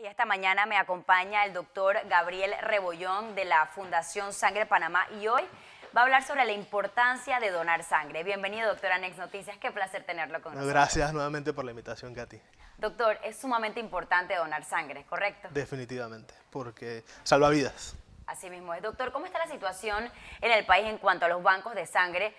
Y esta mañana me acompaña el doctor Gabriel Rebollón de la Fundación Sangre Panamá y hoy va a hablar sobre la importancia de donar sangre. Bienvenido, doctor, a Next Noticias. Qué placer tenerlo con nosotros. Gracias nuevamente por la invitación, Katy. Doctor, es sumamente importante donar sangre, ¿correcto? Definitivamente, porque salva vidas. Así mismo es. Doctor, ¿cómo está la situación en el país en cuanto a los bancos de sangre?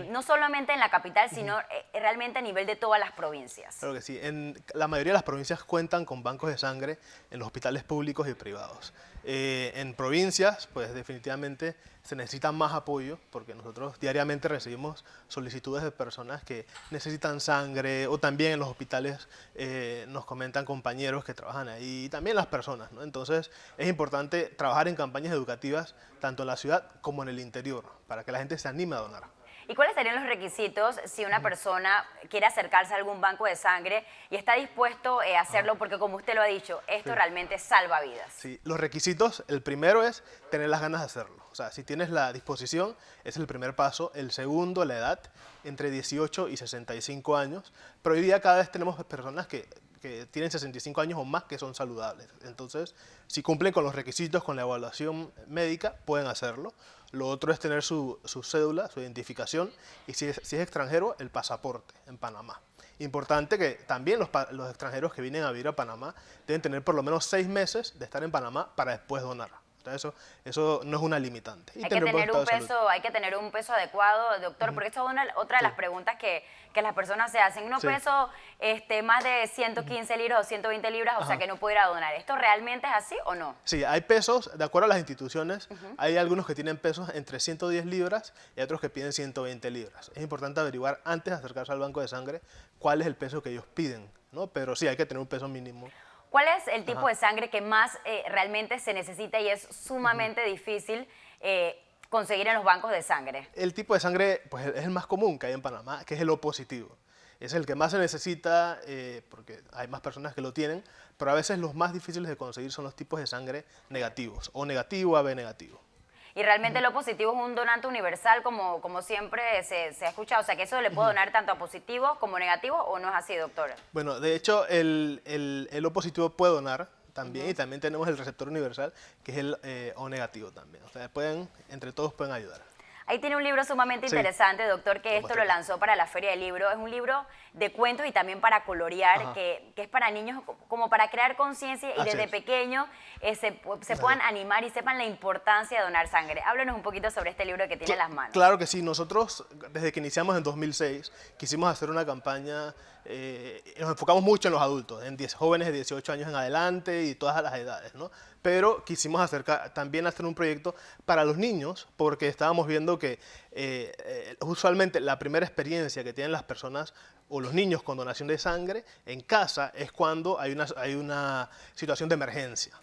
No solamente en la capital, sino realmente a nivel de todas las provincias. Claro que sí. En la mayoría de las provincias cuentan con bancos de sangre en los hospitales públicos y privados. En provincias, pues definitivamente se necesita más apoyo porque nosotros diariamente recibimos solicitudes de personas que necesitan sangre o también en los hospitales nos comentan compañeros que trabajan ahí y también las personas, ¿no? Entonces es importante trabajar en campañas educativas tanto en la ciudad como en el interior para que la gente se anime a donar. ¿Y cuáles serían los requisitos si una persona quiere acercarse a algún banco de sangre y está dispuesto a hacerlo? Porque como usted lo ha dicho, esto realmente salva vidas. Sí, los requisitos, el primero es tener las ganas de hacerlo. O sea, si tienes la disposición, es el primer paso. El segundo, la edad, entre 18 y 65 años. Pero hoy día cada vez tenemos personas que tienen 65 años o más que son saludables. Entonces, si cumplen con los requisitos, con la evaluación médica, pueden hacerlo. Lo otro es tener su cédula, su identificación, y si es extranjero, el pasaporte en Panamá. Importante que también los extranjeros que vienen a vivir a Panamá deben tener por lo menos 6 meses de estar en Panamá para después donar. Eso no es una limitante. Hay que tener un peso adecuado, doctor, porque esto es otra de las preguntas que las personas se hacen. Uno peso más de 115 libras o 120 libras, o sea que no puede ir a donar. ¿Esto realmente es así o no? Sí, hay pesos, de acuerdo a las instituciones, hay algunos que tienen pesos entre 110 libras y otros que piden 120 libras. Es importante averiguar antes de acercarse al banco de sangre cuál es el peso que ellos piden, ¿no? Pero sí, hay que tener un peso mínimo. ¿Cuál es el tipo de sangre que más realmente se necesita y es sumamente difícil conseguir en los bancos de sangre? El tipo de sangre pues, es el más común que hay en Panamá, que es el O positivo. Es el que más se necesita porque hay más personas que lo tienen, pero a veces los más difíciles de conseguir son los tipos de sangre negativos, O negativo, AB negativo. Y realmente lo positivo es un donante universal, como siempre se ha escuchado. O sea, que eso le puede donar tanto a positivos como negativos, ¿o no es así, doctora? Bueno, de hecho, el O positivo puede donar también, y también tenemos el receptor universal, que es el O negativo también. O sea, entre todos pueden ayudar. Ahí tiene un libro sumamente interesante, doctor, que esto lo lanzó para la Feria del Libro. Es un libro de cuentos y también para colorear, que es para niños, como para crear conciencia y desde pequeños se puedan animar y sepan la importancia de donar sangre. Háblenos un poquito sobre este libro que tiene en las manos. Claro que sí. Nosotros, desde que iniciamos en 2006, quisimos hacer una campaña, nos enfocamos mucho en los adultos, en jóvenes de 18 años en adelante y todas las edades, ¿no? Pero quisimos también hacer un proyecto para los niños, porque estábamos viendo que usualmente la primera experiencia que tienen las personas o los niños con donación de sangre en casa es cuando hay una situación de emergencia.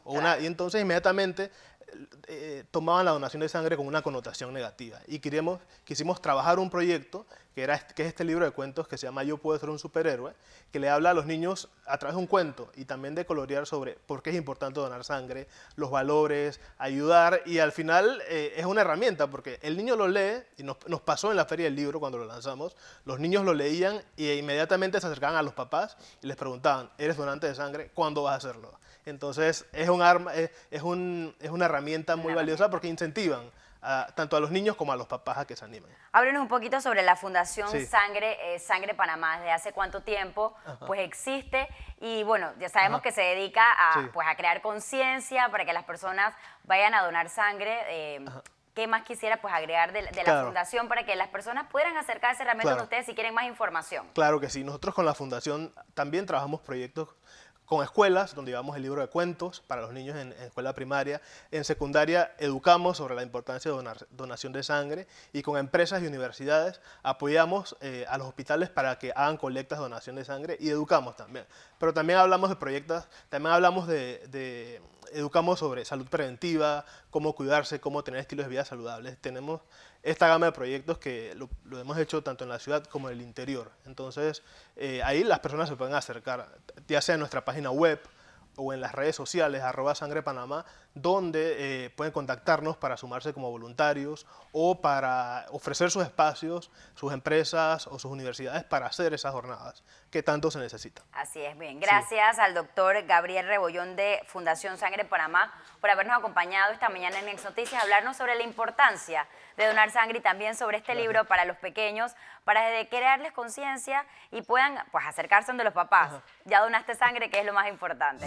Y entonces inmediatamente tomaban la donación de sangre con una connotación negativa. Y quisimos trabajar un proyecto que es este libro de cuentos que se llama Yo puedo ser un superhéroe, que le habla a los niños a través de un cuento y también de colorear sobre por qué es importante donar sangre, los valores, ayudar, y al final es una herramienta porque el niño lo lee, y nos pasó en la Feria del Libro cuando lo lanzamos, los niños lo leían y inmediatamente se acercaban a los papás y les preguntaban, ¿eres donante de sangre? ¿Cuándo vas a hacerlo? Entonces es una herramienta muy valiosa porque incentivan tanto a los niños como a los papás a que se animen. Háblenos un poquito sobre la Fundación Sangre Panamá. ¿Desde hace cuánto tiempo pues existe? Y bueno, ya sabemos que se dedica a crear conciencia para que las personas vayan a donar sangre. ¿Qué más quisiera pues agregar de la fundación para que las personas puedan acercarse realmente a ustedes si quieren más información? Claro que sí. Nosotros con la fundación también trabajamos proyectos con escuelas, donde llevamos el libro de cuentos para los niños en escuela primaria. En secundaria educamos sobre la importancia de donación de sangre, y con empresas y universidades apoyamos a los hospitales para que hagan colectas de donación de sangre y educamos también. Pero también hablamos de proyectos, también hablamos educamos sobre salud preventiva, cómo cuidarse, cómo tener estilos de vida saludables. Tenemos esta gama de proyectos que lo hemos hecho tanto en la ciudad como en el interior. Entonces, ahí las personas se pueden acercar, ya sea en nuestra página web o en las redes sociales, @sangrepanamá, donde pueden contactarnos para sumarse como voluntarios o para ofrecer sus espacios, sus empresas o sus universidades para hacer esas jornadas. que tanto se necesita. Así es, bien. Gracias al doctor Gabriel Rebollón de Fundación Sangre Panamá por habernos acompañado esta mañana en Next Noticias a hablarnos sobre la importancia de donar sangre y también sobre este libro para los pequeños, para crearles conciencia y puedan pues acercarse de los papás. Ya donaste sangre, que es lo más importante.